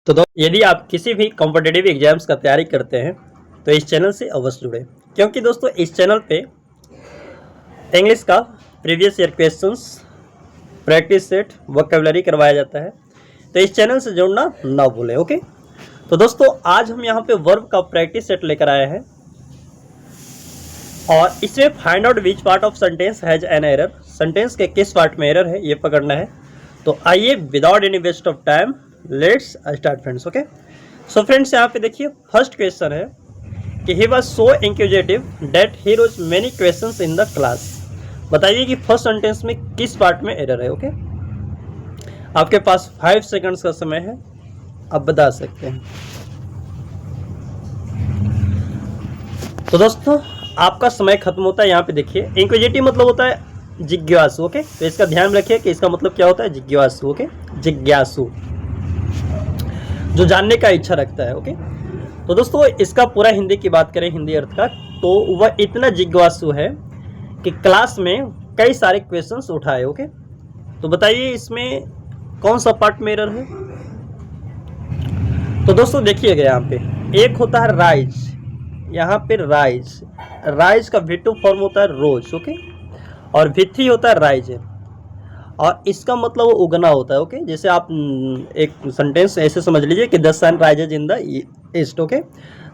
तो यदि आप किसी भी कॉम्पिटिटिव एग्जाम्स का तैयारी करते हैं तो इस चैनल से अवश्य जुड़ें, क्योंकि दोस्तों इस चैनल पे इंग्लिश का previous year questions, practice set, vocabulary करवाया जाता है। तो इस चैनल से जुड़ना ना भूलें। ओके, तो दोस्तों आज हम यहाँ पे वर्ब का प्रैक्टिस सेट लेकर आए हैं और इसमें find out which part of sentence has an error. Sentence के किस पार्ट में एरर है ये पकड़ना है। तो आइए without any waste of time let's start friends. Okay, so friends यहाँ पे देखिए फर्स्ट क्वेश्चन है कि he was so inquisitive that he rose many questions in the class. बताइए कि फर्स्ट सेंटेंस में किस पार्ट में एरर है। ओके, आपके पास 5 सेकंड्स का समय है, आप बता सकते हैं। तो दोस्तों आपका समय खत्म होता है। यहाँ पे देखिए इंक्विजिटिव मतलब होता है जिज्ञासु। ओके, तो इसका ध्यान रखिए कि इसका मतलब क्या होता है, जिज्ञासु। ओके, जिज्ञासु जो जानने का इच्छा रखता है। ओके, तो दोस्तों इसका पूरा हिंदी की बात करें, हिंदी अर्थ का, तो वह इतना जिज्ञासु है कि क्लास में कई सारे क्वेश्चंस उठाए। ओके, तो बताइए इसमें कौन सा पार्ट में एरर है। तो दोस्तों देखिएगा यहाँ पे एक होता है राइज, यहाँ पे राइज, राइज का V2 फॉर्म होता है रोज। ओके, और V3 होता है राइज, और इसका मतलब वो उगना होता है। ओके, जैसे आप एक सेंटेंस ऐसे समझ लीजिए कि the sun rises in the east. Okay,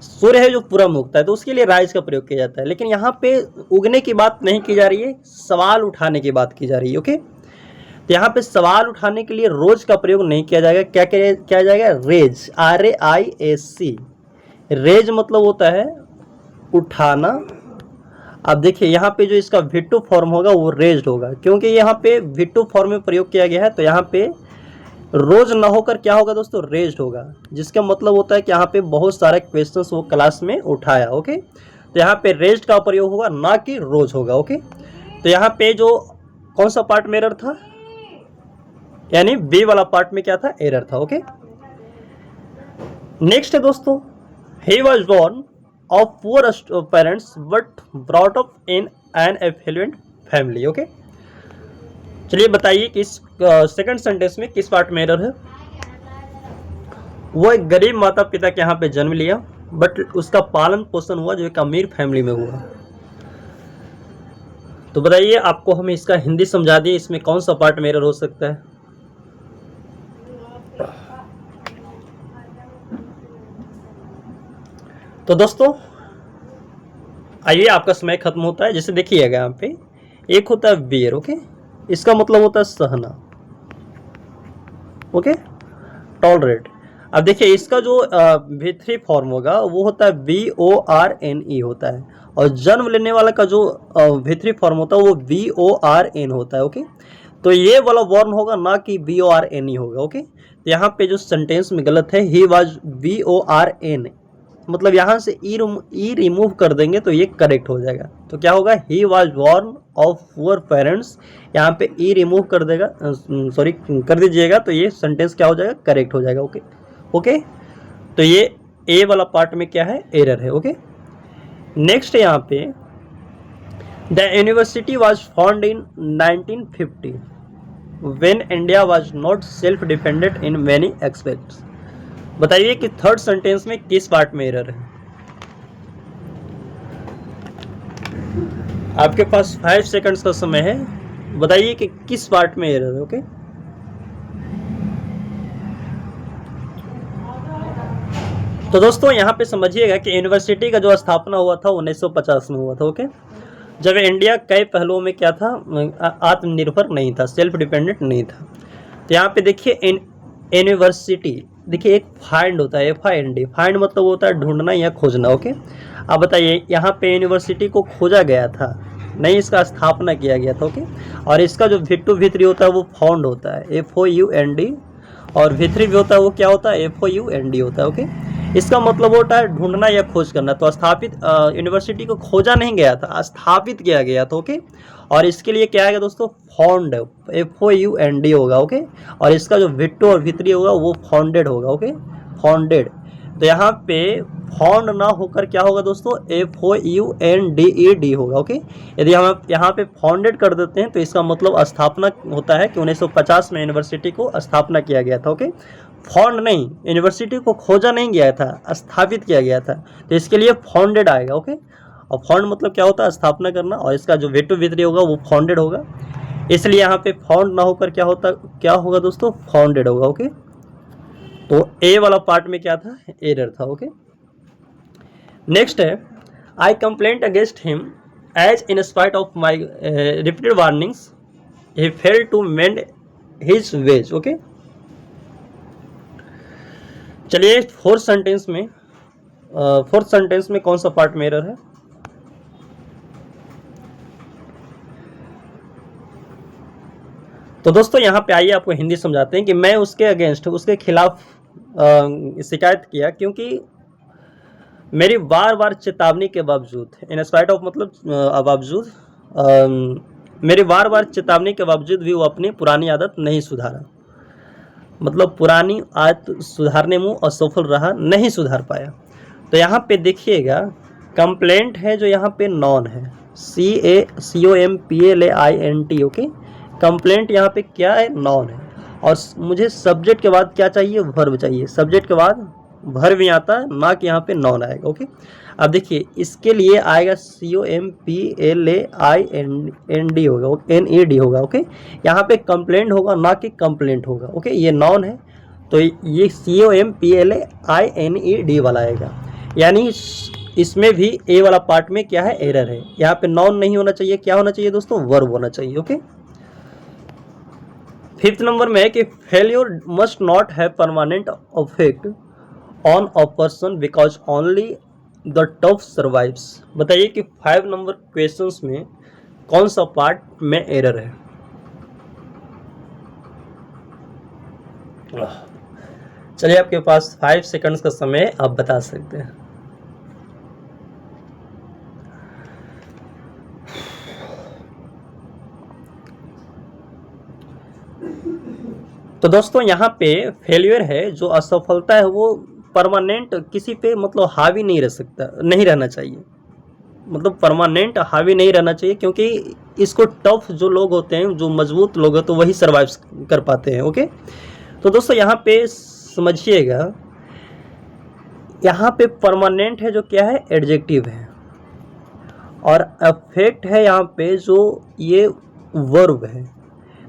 सूर्य है जो पूरब में उगता है, तो उसके लिए राइज का प्रयोग किया जाता है। लेकिन यहाँ पे उगने की बात नहीं की जा रही है, सवाल उठाने की बात की जा रही है। ओके, तो यहाँ पे सवाल उठाने के लिए रोज का प्रयोग नहीं किया जाएगा। क्या किया जाएगा, रेज, RAISC। रेज मतलब होता है उठाना। अब देखिए यहाँ पे जो इसका V2 फॉर्म होगा वो रेज्ड होगा, क्योंकि यहाँ पे V2 फॉर्म में प्रयोग किया गया है। तो यहाँ पे रोज ना होकर क्या होगा दोस्तों, रेज्ड होगा, जिसका मतलब होता है कि यहाँ पे बहुत सारे क्वेश्चंस वो क्लास में उठाया। ओके, तो यहाँ पे रेज्ड का प्रयोग होगा, ना कि रोज होगा। ओके, तो यहाँ पे जो कौन सा पार्ट में एरर था, यानी बी वाला पार्ट में क्या था, एरर था। ओके, नेक्स्ट है दोस्तों, he was born of poor parents but brought up in an affluent family। Okay, चलिए बताइए कि इस सेकंड सेंटेंस में किस पार्ट में एरर है। वो एक गरीब माता पिता के यहाँ पे जन्म लिया, बट उसका पालन पोषण हुआ जो एक अमीर फैमिली में हुआ। तो बताइए आपको हम इसका हिंदी समझा दिए, इसमें कौन सा पार्ट में एरर हो सकता है। तो दोस्तों आइए, आपका समय खत्म होता है। जैसे देखिएगा यहाँ पे एक होता है बेयर। ओके, इसका मतलब होता है सहना। Okay, tolerate. अब देखिए इसका जो V3 फॉर्म होगा वो होता है BORNE होता है, और जन्म लेने वाला का जो V3 फॉर्म होता है वो BORN होता है। ओके, तो ये वाला वर्न होगा, ना कि BORNE होगा। ओके, तो यहाँ पे जो सेंटेंस में गलत है, ही वाज BORN, मतलब यहाँ से ई रिमूव कर देंगे तो ये करेक्ट हो जाएगा। तो क्या होगा, he was born of poor parents, यहाँ पे ई रिमूव कर देगा, सॉरी कर दीजिएगा, तो ये सेंटेंस क्या हो जाएगा, करेक्ट हो जाएगा। ओके, ओके, तो ये ए वाला पार्ट में क्या है, एरर है। ओके, नेक्स्ट यहाँ पे the university was found in 1950 when India was not self dependent in many aspects. बताइए कि थर्ड सेंटेंस में किस पार्ट में एरर है। आपके पास 5 सेकंड्स का समय है, बताइए कि किस पार्ट में एरर है। ओके, तो दोस्तों यहाँ पे समझिएगा कि यूनिवर्सिटी का जो स्थापना हुआ था 1950 में हुआ था। ओके, जब इंडिया कई पहलुओं में क्या था, आत्मनिर्भर नहीं था, सेल्फ डिपेंडेंट नहीं था। तो यहाँ पे देखिए यूनिवर्सिटी, देखिए एक फाइंड होता है, FIND, फाइंड मतलब होता है ढूंढना या खोजना। ओके, अब बताइए यहाँ पे यूनिवर्सिटी को खोजा गया था, नहीं इसका स्थापना किया गया था। ओके, और इसका जो V2 V3 होता है वो फाउंड होता है, FOUND, और V3 भी होता है वो क्या होता है, FOUND होता है। ओके, इसका मतलब होता है ढूंढना या खोज करना। तो स्थापित यूनिवर्सिटी को खोजा नहीं गया था, स्थापित किया गया था। ओके, और इसके लिए क्या आएगा दोस्तों, फाउंड, FOUND होगा। ओके, और इसका जो V2 और V3 होगा वो फाउंडेड होगा। Okay, founded. तो यहाँ पे फाउंड ना होकर क्या होगा दोस्तों, FOUNDED होगा। ओके, यदि हम यहाँ पे फाउंडेड कर देते हैं तो इसका मतलब स्थापना होता है कि 1950 में यूनिवर्सिटी को स्थापना किया गया था। ओके, फाउंड नहीं, यूनिवर्सिटी को खोजा नहीं गया था, स्थापित किया गया था, तो इसके लिए फाउंडेड आएगा। ओके, और फाउंड मतलब क्या होता है, स्थापना करना, और इसका जो वेटो वितरी होगा वो फाउंडेड होगा, इसलिए यहाँ पे फाउंड ना होकर क्या होगा दोस्तों, फाउंडेड होगा। ओके, तो ए वाला पार्ट में क्या था, एरर था। ओके, नेक्स्ट है I complaint against him as in spite of my repeated warnings he fail to mend his ways. Okay, चलिए फोर्थ सेंटेंस में कौन सा पार्ट में एरर है, तो दोस्तों यहाँ पे आइए आपको हिंदी समझाते हैं कि मैं उसके अगेंस्ट, उसके खिलाफ शिकायत किया, क्योंकि मेरी बार बार चेतावनी के बावजूद, इन स्पाइट ऑफ मतलब बावजूद, मेरी बार बार चेतावनी के बावजूद भी वो अपनी पुरानी आदत नहीं सुधारा, मतलब पुरानी आदत सुधारने में असफल रहा, नहीं सुधार पाया। तो यहाँ पे देखिएगा कंप्लेंट है जो यहाँ पे नॉन है, COMPLAINT। ओके, कंप्लेंट यहाँ पे क्या है, नॉन है, और मुझे सब्जेक्ट के बाद क्या चाहिए, वर्ब चाहिए, सब्जेक्ट के बाद वर्ब ही आता है, ना कि यहाँ पे नॉन आएगा। ओके, अब देखिए इसके लिए आएगा COMPLAIND होगा, NED होगा। ओके, यहाँ पे कंप्लेंट होगा, ना कि कंप्लेंट होगा। ओके, ये नॉन है तो ये COMPLAINED वाला आएगा, यानी इसमें भी ए वाला पार्ट में क्या है, एरर है। यहाँ पे नॉन नहीं होना चाहिए, क्या होना चाहिए दोस्तों, वर्ब होना चाहिए। ओके, फिफ्थ नंबर में है कि failure must not have permanent effect on a person because only the tough survives. बताइए कि 5 नंबर क्वेश्चंस में कौन सा पार्ट में एरर है। चलिए आपके पास 5 सेकंड्स का समय, आप बता सकते हैं। तो दोस्तों यहाँ पे फेल्यूर है, जो असफलता है वो परमानेंट किसी पे मतलब हावी नहीं रह सकता, नहीं रहना चाहिए, मतलब परमानेंट हावी नहीं रहना चाहिए, क्योंकि इसको टफ जो लोग होते हैं, जो मजबूत लोग हैं, तो वही सर्वाइव कर पाते हैं। ओके, तो दोस्तों यहाँ पे समझिएगा, यहाँ पे परमानेंट है जो क्या है, एडजेक्टिव है, और अफेक्ट है यहाँ पे जो ये वर्ब है।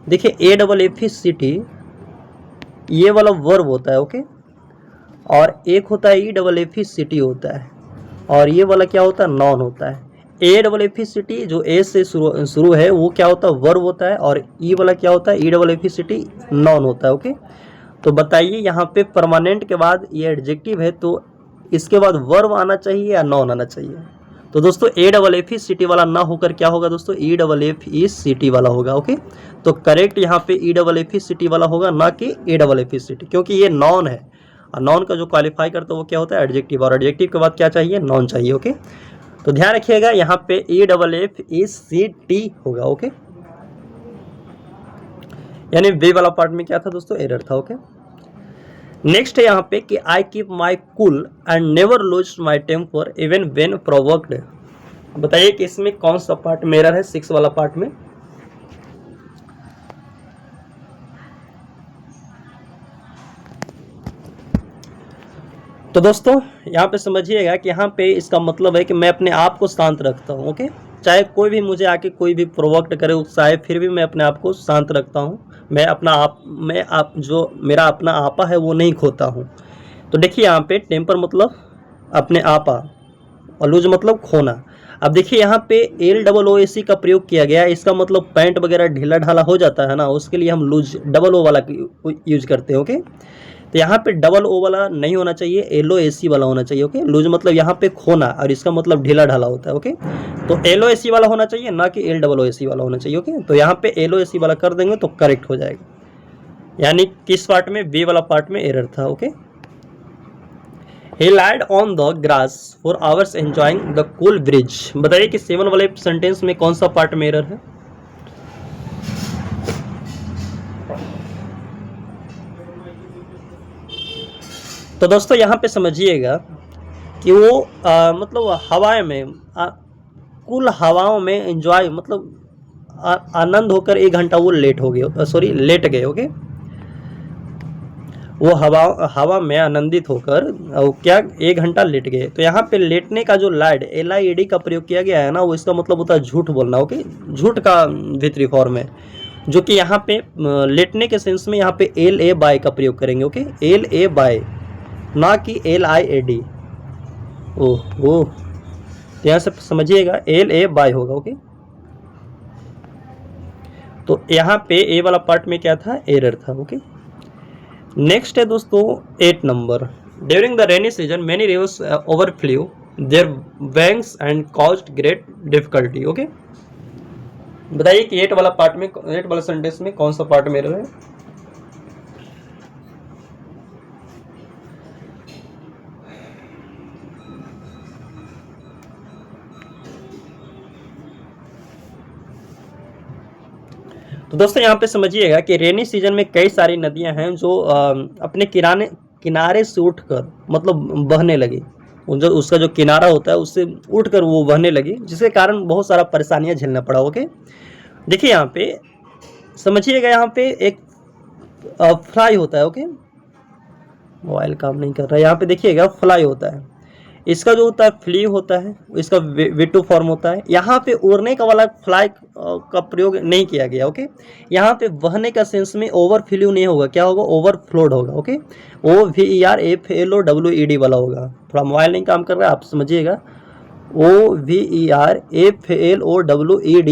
देखिए AFFECT ये वाला वर्ब होता है। ओके, और एक होता है EFFECT होता है, और ये वाला क्या होता है, नॉन होता है। AFFECT जो ए से शुरू है वो क्या होता है, वर्ब होता है, और ई वाला क्या होता है, EFFECT नॉन होता है। ओके, तो बताइए यहाँ पे परमानेंट के बाद ये एडजेक्टिव है, तो इसके बाद वर्ब आना चाहिए या नॉन आना चाहिए। तो दोस्तों AFFECT वाला ना होकर क्या होगा दोस्तों, EFFECT वाला होगा। ओके, तो करेक्ट यहाँ पे EFFECT वाला होगा, ना कि AFFECT, क्योंकि ये नॉन है, और नॉन का जो क्वालिफाई करता है वो क्या होता है, एडजेक्टिव, और एडजेक्टिव के बाद क्या चाहिए, नॉन चाहिए। ओके, तो ध्यान रखिएगा यहाँ पे EFFECT होगा। ओके, यानी बी वाला पार्ट में क्या था दोस्तों, एरर था। ओके, नेक्स्ट है यहाँ पे कि I keep my cool and never lose my temper even when provoked. बताइए कि इसमें कौन सा पार्ट में एरर है, 6 वाला पार्ट में। तो दोस्तों यहाँ पे समझिएगा कि यहाँ पे इसका मतलब है कि मैं अपने आप को शांत रखता हूँ। ओके, चाहे कोई भी मुझे आके कोई भी प्रोवोक्ट करे, उत्साहे, फिर भी मैं अपने आप को शांत रखता हूँ। मैं जो मेरा अपना आपा है वो नहीं खोता हूँ। तो देखिए यहाँ पे टेम्पर मतलब अपने आपा, और लूज मतलब खोना। अब देखिए यहाँ पे LOOC का प्रयोग किया गया है, इसका मतलब पैंट वगैरह ढीला ढाला हो जाता है ना, उसके लिए हम लूज O वाला यूज करते हैं। ओके, तो यहाँ पे O वाला नहीं होना चाहिए, LOAC वाला होना चाहिए। ओके, लूज मतलब यहाँ पे खोना, और इसका मतलब ढीला ढाला होता है। ओके, तो LOAC वाला होना चाहिए, ना कि LOOC वाला होना चाहिए। ओके, तो यहाँ पे LOAC वाला कर देंगे तो करेक्ट हो जाएगा, यानी किस पार्ट में, बी वाला पार्ट में एरर था। Okay, He lied on the grass for hours enjoying the cool breeze। बताइए कि 7 वाले सेंटेंस में कौन सा पार्ट में एरर है। तो दोस्तों यहाँ पे समझिएगा कि वो मतलब हवाएं में कुल हवाओं में एंजॉय मतलब आनंद होकर 1 घंटा वो लेट गए। ओके, वो हवा में आनंदित होकर वो क्या 1 घंटा लेट गए। तो यहाँ पे लेटने का जो लाइड LIED का प्रयोग किया गया है ना, वो इसका मतलब होता है झूठ बोलना। ओके, झूठ का वितरी फॉर्म है, जो कि यहाँ पे लेटने के सेंस में यहाँ पे LA बाय का प्रयोग करेंगे। ओके, LA बाय, ना कि LIAD। ओह, तो यहाँ से समझिएगा LA बाय होगा। ओके, तो यहाँ पे ए वाला पार्ट में क्या था, एरर था। ओके, नेक्स्ट है दोस्तों 8 number. During the rainy season many rivers overflow their banks and caused great difficulty. Okay, बताइए कि 8 वाला पार्ट में, 8 वाला सेंटेंस में कौन सा पार्ट में एरर है। तो दोस्तों यहाँ पे समझिएगा कि रेनी सीजन में कई सारी नदियां हैं जो अपने किनारे से उठकर मतलब बहने लगी। जो उसका जो किनारा होता है उससे उठकर वो बहने लगी, जिसके कारण बहुत सारा परेशानियां झेलना पड़ा। ओके, देखिए यहाँ पे समझिएगा, यहाँ पे एक फ्लाई होता है। ओके, मोबाइल काम नहीं कर रहा है। यहाँ पे देखिएगा फ्लाई होता है, इसका जो होता है फ्ली होता है, इसका V2 फॉर्म होता है। यहाँ पे उड़ने का वाला फ्लाई का प्रयोग नहीं किया गया। ओके, यहाँ पे बहने का सेंस में ओवरफ्लो नहीं होगा, क्या होगा, ओवरफ्लोड होगा। ओके, OVERFLOWED वाला होगा। थोड़ा मोबाइल नहीं काम कर रहा है, आप समझिएगा, OVERFLOWED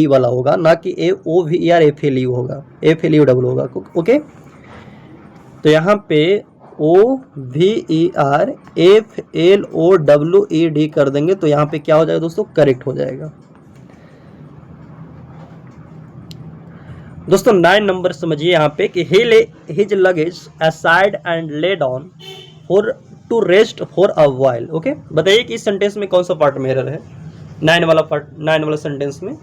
वाला होगा, ना कि OVERFLU होगा, FLUW होगा। ओके, तो यहाँ पे OVERFLOWED कर देंगे तो यहाँ पे क्या हो जाएगा दोस्तों, करेक्ट हो जाएगा। दोस्तों 9 नंबर समझिए यहाँ पे कि he lay his luggage aside and lay down for to rest for a while। Okay, बताइए कि इस सेंटेंस में कौन सा पार्ट में एरर है, 9 वाला पार्ट, 9 वाला सेंटेंस में।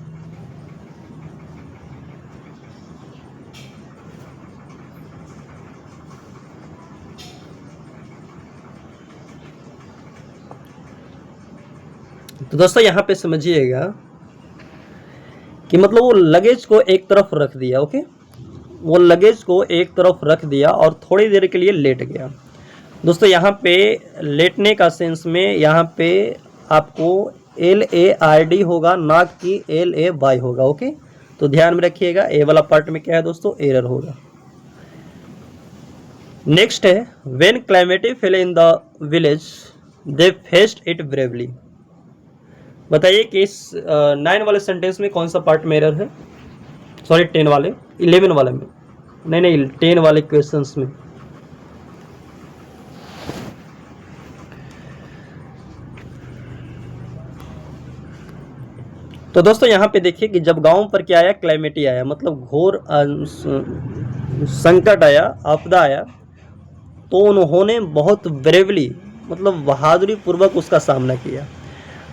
तो दोस्तों यहाँ पे समझिएगा कि मतलब वो लगेज को एक तरफ रख दिया। ओके, वो लगेज को एक तरफ रख दिया और थोड़ी देर के लिए लेट गया। दोस्तों यहाँ पे लेटने का सेंस में यहाँ पे आपको LAID होगा, ना कि LA बाय होगा। ओके, तो ध्यान में रखिएगा, ए वाला पार्ट में क्या है दोस्तों, एरर होगा। नेक्स्ट है when calamity fail in the village they faced it bravely. बताइए कि इस 9 वाले सेंटेंस में कौन सा पार्ट में एरर है, सॉरी 10 वाले, 11 वाले में नहीं 10 वाले क्वेश्चंस में। तो दोस्तों यहाँ पे देखिए कि जब गांव पर क्या आया, क्लाइमेटी आया, मतलब घोर संकट आया, आपदा आया, तो उन्होंने बहुत ब्रेवली मतलब बहादुरी पूर्वक उसका सामना किया।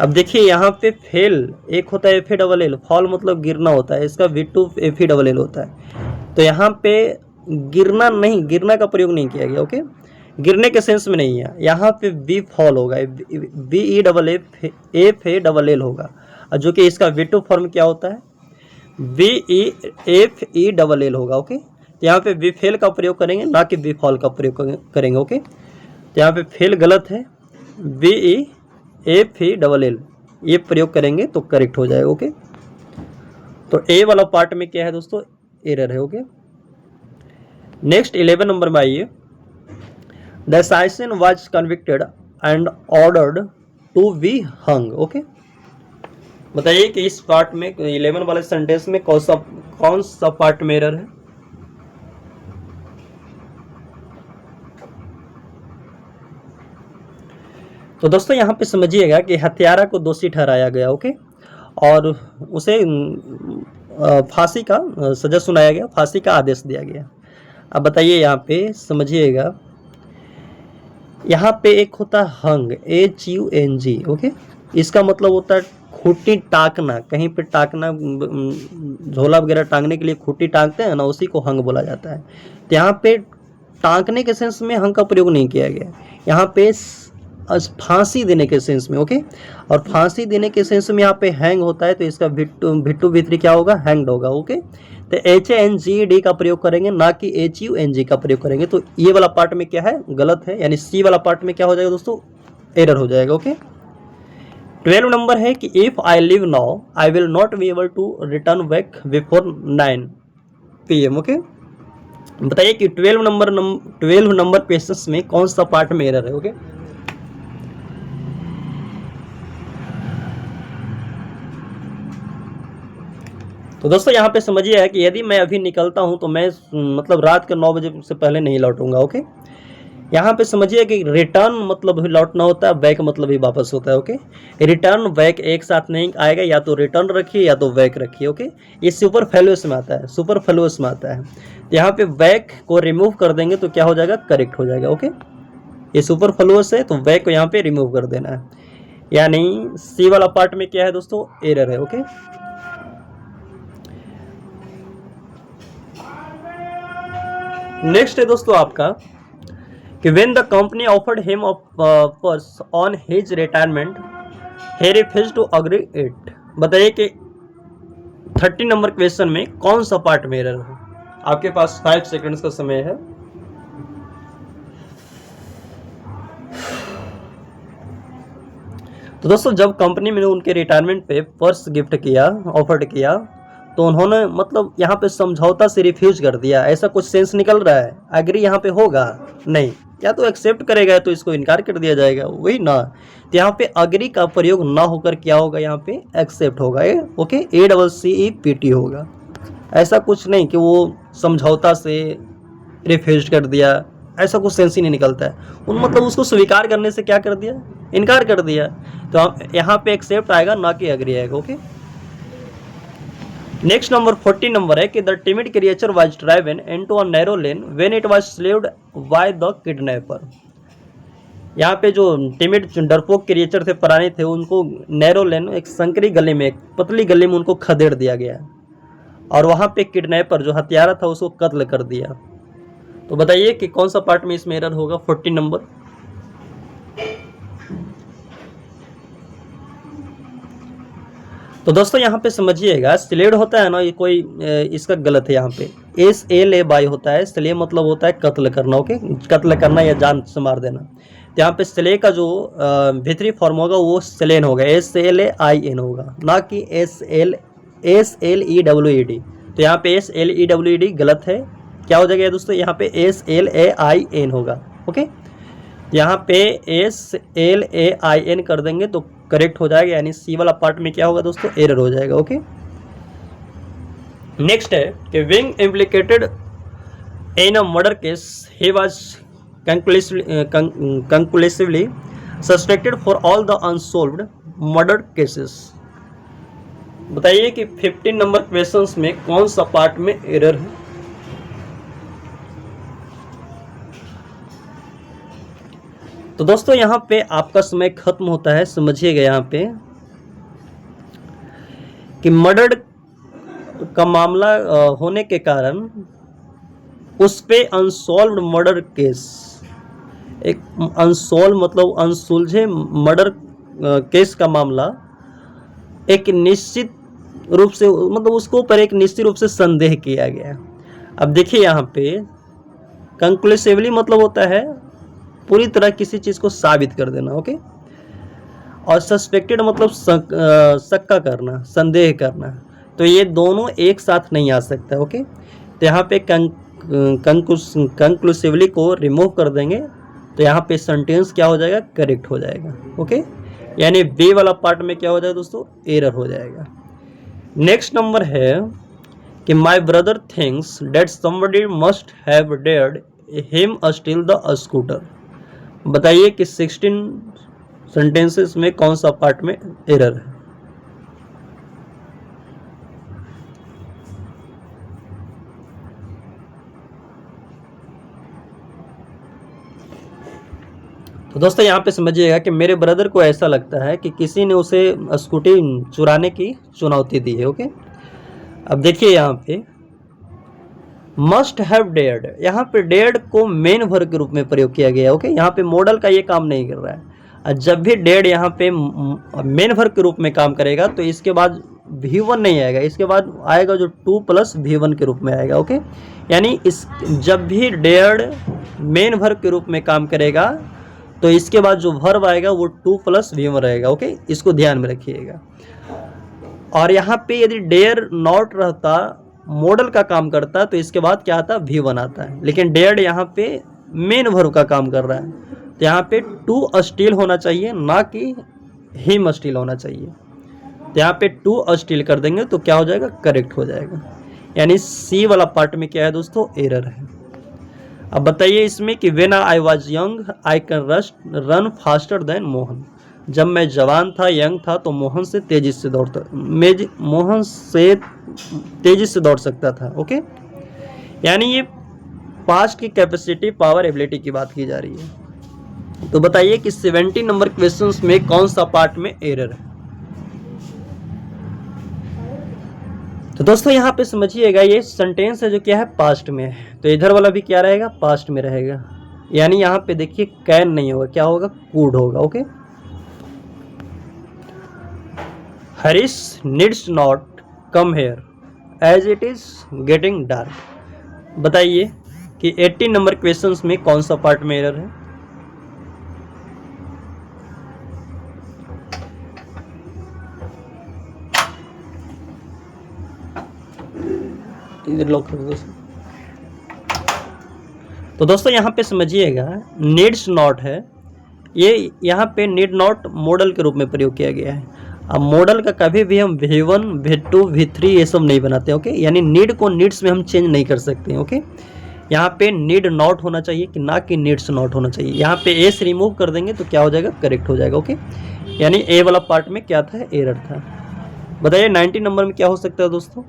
अब देखिए यहाँ पे फेल एक होता है FALL, फॉल मतलब गिरना होता है, इसका V2 FALL होता है। तो यहाँ पे गिरना नहीं, गिरना का प्रयोग नहीं किया गया। ओके, गिरने के सेंस में नहीं है, यहाँ पे बी फॉल होगा, BEFFALL होगा, जो कि इसका V2 फॉर्म क्या होता है, BEFFELL होगा। ओके, तो यहाँ पे बी फेल का प्रयोग करेंगे, ना कि बी फॉल का प्रयोग करेंगे। ओके, तो यहाँ पे फेल गलत है, BEFFELL ये प्रयोग करेंगे तो करेक्ट हो जाएगा। ओके, तो ए वाला पार्ट में क्या है दोस्तों, एरर है। ओके, नेक्स्ट 11 नंबर में आइए। The assassin was convicted and ordered to be hung। Okay, बताइए कि इस पार्ट में 11 वाले सेंटेंस में कौन सा पार्ट में एरर है। तो दोस्तों यहाँ पे समझिएगा कि हत्यारा को दोषी ठहराया गया। ओके, और उसे फांसी का सजा सुनाया गया, फांसी का आदेश दिया गया। अब बताइए यहाँ पे समझिएगा, यहाँ पे एक होता है हंग, HUNG। ओके, इसका मतलब होता है खूंटी टाकना, कहीं पे टाकना, झोला वगैरह टांगने के लिए खूंटी टांगते हैं ना, उसी को हंग बोला जाता है। तो यहाँ पे टांकने के सेंस में हंग का प्रयोग नहीं किया गया, यहाँ पे फांसी देने के सेंस में। ओके, और फांसी देने के सेंस में यहाँ पे हैंग होता है, तो इसका V2 V3 क्या होगा, हैंग्ड होगा। ओके, तो HANGED का प्रयोग करेंगे, ना कि HUNG का प्रयोग करेंगे। तो ये वाला पार्ट में क्या है, गलत है, यानी सी वाला पार्ट में क्या हो जाएगा दोस्तों, एरर हो जाएगा। ओके, 12 नंबर है कि if I leave now I will not be able to return back before 9 PM। Okay, बताइए कि 12 नंबर क्वेश्चंस में कौन सा पार्ट में एरर है। ओके, तो दोस्तों यहाँ पे समझिए कि यदि मैं अभी निकलता हूँ तो मैं मतलब रात के 9 बजे से पहले नहीं लौटूंगा। ओके, यहाँ पे समझिए कि रिटर्न मतलब भी लौटना होता है, बैक मतलब भी वापस होता है। ओके, रिटर्न बैक एक साथ नहीं आएगा, या तो रिटर्न रखिए या तो बैक रखिए। ओके, ये सुपरफ्लुअस में आता है, सुपरफ्लुअस में आता है। यहाँ पे बैक को रिमूव कर देंगे तो क्या हो जाएगा, करेक्ट हो जाएगा। ओके, ये सुपरफ्लुअस है तो बैक को यहाँ पे रिमूव कर देना है, यानी सी वाला पार्ट में क्या है दोस्तों, एरर है। ओके, नेक्स्ट है दोस्तों आपका कि when the company offered him purse on his retirement he refused to agree it. बताइए कि 30 नंबर क्वेश्चन में कौन सा पार्ट में एरर है। आपके पास 5 सेकंड्स का समय है। तो दोस्तों जब कंपनी ने उनके रिटायरमेंट पे पर्स गिफ्ट किया, ऑफर्ड किया, तो उन्होंने मतलब यहाँ पे समझौता से रिफ्यूज कर दिया, ऐसा कुछ सेंस निकल रहा है। एग्री यहाँ पे होगा नहीं, या तो एक्सेप्ट करेगा तो इसको इनकार कर दिया जाएगा, वही ना। तो यहाँ पे अग्री का प्रयोग ना होकर क्या होगा, यहाँ पे एक्सेप्ट होगा। ओके, ACCEPT होगा। ऐसा कुछ नहीं कि वो समझौता से रिफ्यूज कर दिया, ऐसा कुछ सेंस ही नहीं निकलता है। उन मतलब उसको स्वीकार करने से क्या कर दिया, इनकार कर दिया। तो यहाँ पे एक्सेप्ट आएगा, ना कि अग्री आएगा। ओके, नेक्स्ट नंबर 40 नंबर है कि the timid creature was driven into a narrow lane when it was slaved by the kidnapper. यहाँ पे जो टिमिड डरपोक क्रिएचर थे, पुराने थे, उनको नैरो लेन, एक संकरी गली में, एक पतली गली में उनको खदेड़ दिया गया, और वहाँ पे किडनैपर जो हत्यारा था उसको कत्ल कर दिया। तो बताइए कि कौन सा पार्ट में इसमें एरर होगा, 40 नंबर। तो दोस्तों यहाँ पे समझिएगा, स्लेड होता है ना, ये कोई इसका गलत है। यहाँ पे SLAY होता है, स्ले मतलब होता है कत्ल करना। ओके, कत्ल करना या जान से मार देना। तो यहाँ पे स्ले का जो भीतरी फॉर्म होगा वो स्लेन होगा, SLAIN होगा, ना कि SLEWED। तो यहाँ पे SLEWED गलत है, क्या हो जाएगा दोस्तों, यहाँ पे SLAIN होगा। ओके, यहाँ पे SLAIN कर देंगे तो करेक्ट हो जाएगा, यानी सी वाला पार्ट में क्या होगा दोस्तों, एरर हो जाएगा। ओके, नेक्स्ट है कि wing implicated in a murder case he was conclusively suspected for all the unsolved murder cases. बताइए कि 15 नंबर क्वेश्चंस में कौन सा पार्ट में एरर है। तो दोस्तों यहाँ पे आपका समय खत्म होता है। समझिएगा यहाँ पे कि मर्डर का मामला होने के कारण उस पे अनसॉल्व्ड मर्डर केस, एक अनसॉल्व मतलब अनसुलझे मर्डर केस का मामला एक निश्चित रूप से, मतलब उसको ऊपर एक निश्चित रूप से संदेह किया गया। अब देखिए यहाँ पे कंक्लूसिवली मतलब होता है पूरी तरह किसी चीज़ को साबित कर देना। ओके, और सस्पेक्टेड मतलब शक्का करना, संदेह करना। तो ये दोनों एक साथ नहीं आ सकता। ओके, तो यहाँ पे कंक्लूसिवली को रिमूव कर देंगे तो यहाँ पे सेंटेंस क्या हो जाएगा, करेक्ट हो जाएगा। ओके, यानी बी वाला पार्ट में क्या हो जाएगा दोस्तों, एरर हो जाएगा। नेक्स्ट नंबर है कि my brother thinks that somebody must have dared him steal the scooter. बताइए कि 16 सेंटेंसेस में कौन सा पार्ट में एरर है। तो दोस्तों यहाँ पे समझिएगा कि मेरे ब्रदर को ऐसा लगता है कि किसी ने उसे स्कूटी चुराने की चुनौती दी है। ओके, अब देखिए यहाँ पे मस्ट हैव डेयर्ड, यहाँ पे डेयर्ड को मेन वर्ब के रूप में प्रयोग किया गया है। ओके, यहाँ पे मॉडल का ये काम नहीं कर रहा है। जब भी डेयर्ड यहाँ पे मेन वर्ब के रूप में काम करेगा तो इसके बाद V1 नहीं आएगा, इसके बाद आएगा जो 2 + V1 के रूप में आएगा। ओके, यानी इस जब भी डेयर्ड मेन वर्ब के रूप में काम करेगा तो इसके बाद जो वर्ब आएगा वो 2 + V1 रहेगा। ओके, इसको ध्यान में रखिएगा। और यहाँ पे यदि डेयर नॉट रहता, मॉडल का काम करता, तो इसके बाद क्या आता, V1 आता है। लेकिन डेयर्ड यहाँ पे मेन वर्ब का काम कर रहा है, तो यहाँ पे टू स्टिल होना चाहिए, ना कि हिम स्टिल होना चाहिए। तो यहाँ पे टू स्टिल कर देंगे तो क्या हो जाएगा, करेक्ट हो जाएगा। यानी सी वाला पार्ट में क्या है दोस्तों, एरर है। अब बताइए इसमें कि when I was young I can run faster than Mohan. जब मैं जवान था, यंग था, तो मोहन से तेजी से दौड़ सकता था। ओके, यानी ये पास्ट की कैपेसिटी, पावर, एबिलिटी की बात की जा रही है। तो बताइए कि 70 नंबर क्वेश्चंस में कौन सा पार्ट में एरर है। तो दोस्तों यहाँ पे समझिएगा, ये सेंटेंस है जो क्या है, पास्ट में है, तो इधर वाला भी क्या रहेगा, पास्ट में रहेगा। यानी यहाँ पे देखिए कैन नहीं होगा, क्या होगा, कुड होगा। Okay, Harish needs not come here as it is getting dark. बताइए कि 80 नंबर क्वेश्चंस में कौन सा पार्ट में एरर है। इधर लॉक कर दो। तो दोस्तों यहाँ पे समझिएगा, नीड्स नॉट है, ये यहाँ पे नीड नॉट मॉडल के रूप में प्रयोग किया गया है। अब मॉडल का कभी भी हम V1, V2, V3 ये सब नहीं बनाते। ओके, यानी नीड को नीड्स में हम चेंज नहीं कर सकते। ओके, यहाँ पे नीड नॉट होना चाहिए कि ना कि नीड्स नॉट होना चाहिए। यहाँ पे एस रिमूव कर देंगे तो क्या हो जाएगा, करेक्ट हो जाएगा। ओके, यानी ए वाला पार्ट में क्या था, एरर था। बताइए 90 नंबर में क्या हो सकता है दोस्तों,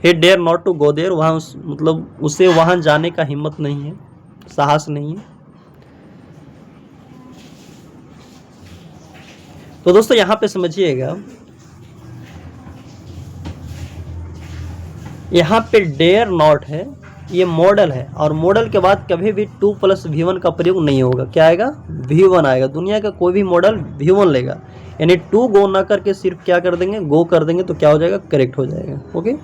he dare not to go there, वहाँ मतलब उसे वहाँ जाने का हिम्मत नहीं है, साहस नहीं है। तो दोस्तों यहाँ पे समझिएगा, यहाँ पे डेयर नॉट है, ये मॉडल है, और मॉडल के बाद कभी भी 2 + V1 का प्रयोग नहीं होगा। क्या आएगा, V1 आएगा। दुनिया का कोई भी मॉडल V1 लेगा, यानी 2 गो ना करके सिर्फ क्या कर देंगे, गो कर देंगे, तो क्या हो जाएगा, करेक्ट हो जाएगा। ओके,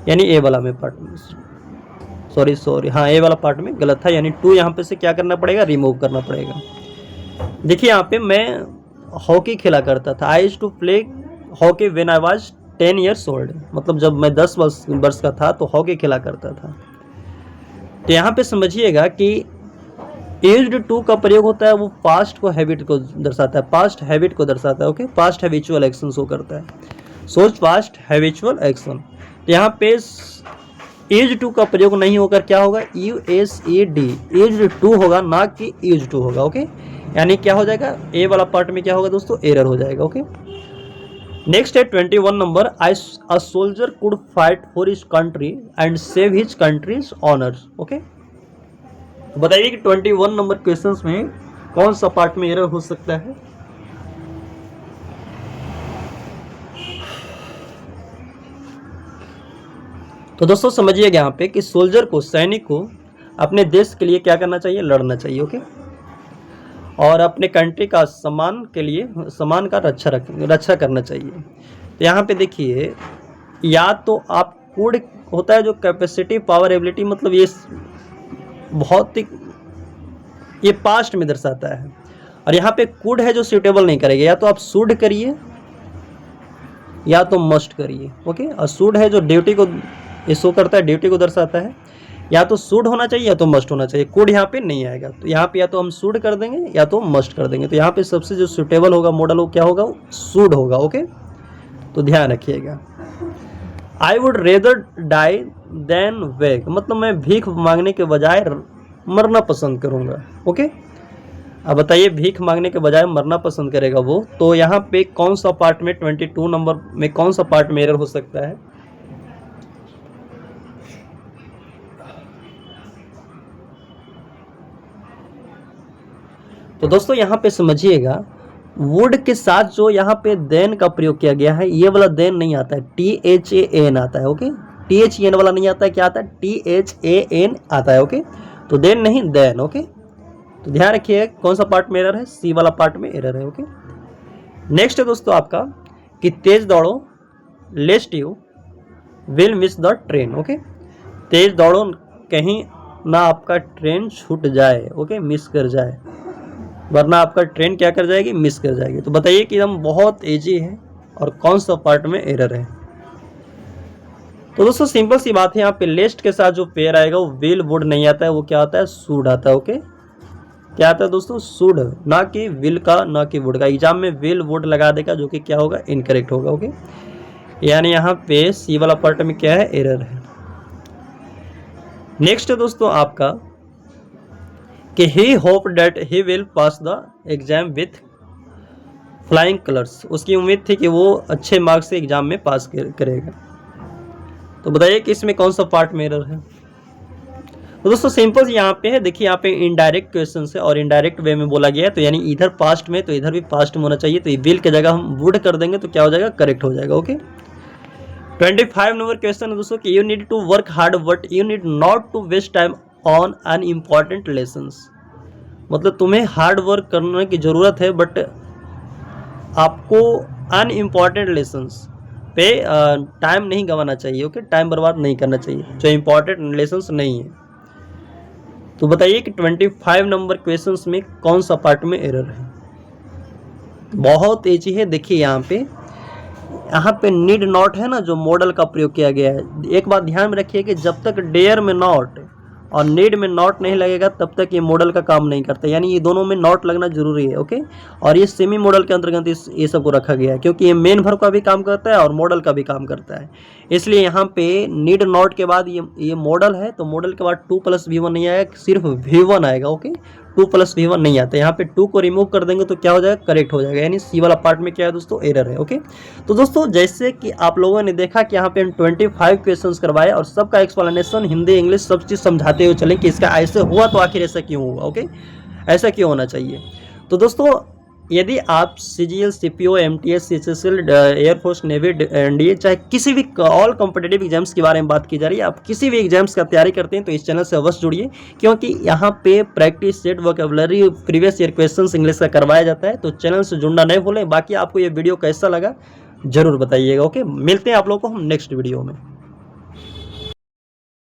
यानी ए वाला में पार्ट में सॉरी हाँ, ए वाला पार्ट में गलत था, यानी 2 यहाँ पे से क्या करना पड़ेगा, रिमूव करना पड़ेगा। देखिए यहाँ पे मैं हॉकी खेला करता था, I used to play hockey when I was 10 years old, मतलब जब मैं 10 वर्ष का था तो हॉकी खेला करता था। तो यहाँ पे समझिएगा कि यूज्ड टू का प्रयोग होता है, वो पास्ट को हैबिट को दर्शाता है, पास्ट हैबिट को दर्शाता है। Okay, past habitual action show करता है, सोच पास्ट हैबिचुअल एक्शन। यहाँ पे यूज्ड टू का प्रयोग नहीं होकर क्या होगा, USED, यूज्ड टू होगा, ना कि यूज्ड टू होगा। ओके, यानी क्या हो जाएगा, ए वाला पार्ट में क्या होगा दोस्तों, एरर हो जाएगा। ओके, नेक्स्ट है 21 number, a soldier could fight for his country and save his countries honours. Okay, बताइए कि 21 नंबर क्वेश्चंस में कौन सा पार्ट में एरर हो सकता है। तो दोस्तों समझिएगा यहाँ पे कि सोल्जर को, सैनिक को अपने देश के लिए क्या करना चाहिए, लड़ना चाहिए। ओके, और अपने कंट्री का सम्मान के लिए, सम्मान का रक्षा करना चाहिए। तो यहाँ पे देखिए, या तो आप कुड होता है जो कैपेसिटी, पावर, एबिलिटी, मतलब ये बहुत ही, ये पास्ट में दर्शाता है, और यहाँ पे कुड है जो सूटेबल नहीं करेगा, या तो आप शुड करिए या तो मस्ट करिए। ओके, और शुड है जो ड्यूटी को शो करता है, ड्यूटी को दर्शाता है, या तो शुड होना चाहिए या तो मस्ट होना चाहिए। कुड यहाँ पे नहीं आएगा, तो यहाँ पे या तो हम शुड कर देंगे या तो मस्ट कर देंगे। तो यहाँ पे सबसे जो सूटेबल होगा मॉडल वो क्या होगा, शुड होगा। ओके, तो ध्यान रखिएगा। I would rather die than beg, मतलब मैं भीख मांगने के बजाय मरना पसंद करूँगा। ओके, अब बताइए भीख मांगने के बजाय मरना पसंद करेगा वो, तो यहाँ पे कौन सा पार्ट में, 22 नंबर में कौन सा पार्ट में एरर हो सकता है। तो दोस्तों यहाँ पे समझिएगा, वुड के साथ जो यहाँ पे देन का प्रयोग किया गया है, ये वाला देन नहीं आता है, THAN आता है। ओके, THAN वाला नहीं आता है, क्या आता है, THAN आता है। ओके, तो देन नहीं, देन। ओके, तो ध्यान रखिए कौन सा पार्ट में एरर है, सी वाला पार्ट में एरर है। ओके, नेक्स्ट है दोस्तों आपका कि तेज दौड़ो lest you will miss the train. Okay, तेज दौड़ो कहीं ना आपका ट्रेन छूट जाए, ओके, मिस कर जाए, वरना आपका ट्रेन क्या कर जाएगी, मिस कर जाएगी। तो बताइए कि हम बहुत इजी है और कौन सा पार्ट में एरर है। तो दोस्तों सिंपल सी बात है, यहाँ पे लेस्ट के साथ जो पेयर आएगा वो विल वुड नहीं आता है, वो क्या आता है, शुड आता है। ओके, क्या आता है दोस्तों, शुड, ना कि विल का, ना कि वुड का। एग्जाम में विल वुड लगा देगा जो कि क्या होगा, इनकरेक्ट होगा। ओके, यानी यहाँ पे सी वाला पार्ट में क्या है, एरर है। नेक्स्ट है दोस्तों आपका कि he hope that he will pass the exam with flying colours. उसकी उम्मीद थी कि वो अच्छे मार्क्स से एग्जाम में पास करेगा। तो बताइए कि इसमें कौन सा पार्ट में एरर है। तो दोस्तों सिंपल यहाँ पे है, देखिए यहाँ पे इनडायरेक्ट क्वेश्चन है और इनडायरेक्ट वे में बोला गया है, तो यानी इधर पास्ट में तो इधर भी पास्ट में होना चाहिए। तो विल की जगह हम वुड कर देंगे तो क्या हो जाएगा, करेक्ट हो जाएगा। ओके, 25 नंबर क्वेश्चन है दोस्तों कि you need to work hard but you need not to waste time on unimportant lessons. मतलब तुम्हें हार्ड वर्क करने की ज़रूरत है बट आपको अनइम्पॉर्टेंट लेसन्स पे टाइम नहीं गंवाना चाहिए। ओके, टाइम बर्बाद नहीं करना चाहिए जो इम्पॉर्टेंट लेसन्स नहीं है। तो बताइए कि 25 नंबर क्वेश्चंस में कौन सा पार्ट में एरर है। बहुत ईजी है, देखिए यहाँ पे नीड नॉट है ना, जो मॉडल का प्रयोग किया गया है। एक बात ध्यान में रखिए कि जब तक डेयर में नॉट और नीड में नॉट नहीं लगेगा तब तक ये मॉडल का काम नहीं करता, यानी ये दोनों में नॉट लगना जरूरी है। ओके, और ये सेमी मॉडल के अंतर्गत ये सब को रखा गया है क्योंकि ये मेन वर्ब का भी काम करता है और मॉडल का भी काम करता है। इसलिए यहाँ पे नीड नॉट के बाद ये मॉडल है, तो मॉडल के बाद 2+V1 नहीं आएगा, सिर्फ V1 आएगा। ओके, 2+V1 नहीं आता, यहाँ पे 2 को रिमूव कर देंगे तो क्या हो जाएगा, करेक्ट हो जाएगा। यानी सी वाला पार्ट में क्या है दोस्तों, एरर है। ओके, तो दोस्तों जैसे कि आप लोगों ने देखा कि यहाँ पे 25 क्वेश्चंस करवाए और सबका एक्सप्लेनेशन हिंदी इंग्लिश सब चीज़ समझाते हुए चले कि इसका ऐसे हुआ तो आखिर ऐसा क्यों हुआ। ओके, ऐसा क्यों होना चाहिए। तो दोस्तों यदि आप CGL CPO MTS CHSL air force navy NDA चाहे किसी भी ऑल कॉम्पिटेटिव एग्जाम्स के बारे में बात की जा रही है, आप किसी भी एग्जाम्स का तैयारी करते हैं तो इस चैनल से अवश्य जुड़िए, क्योंकि यहाँ पे practice set vocabulary previous year questions English का करवाया जाता है। तो चैनल से जुड़ना नहीं भूलें। बाकी आपको ये वीडियो कैसा लगा जरूर बताइएगा। ओके, मिलते हैं आप लोगों को हम नेक्स्ट वीडियो में।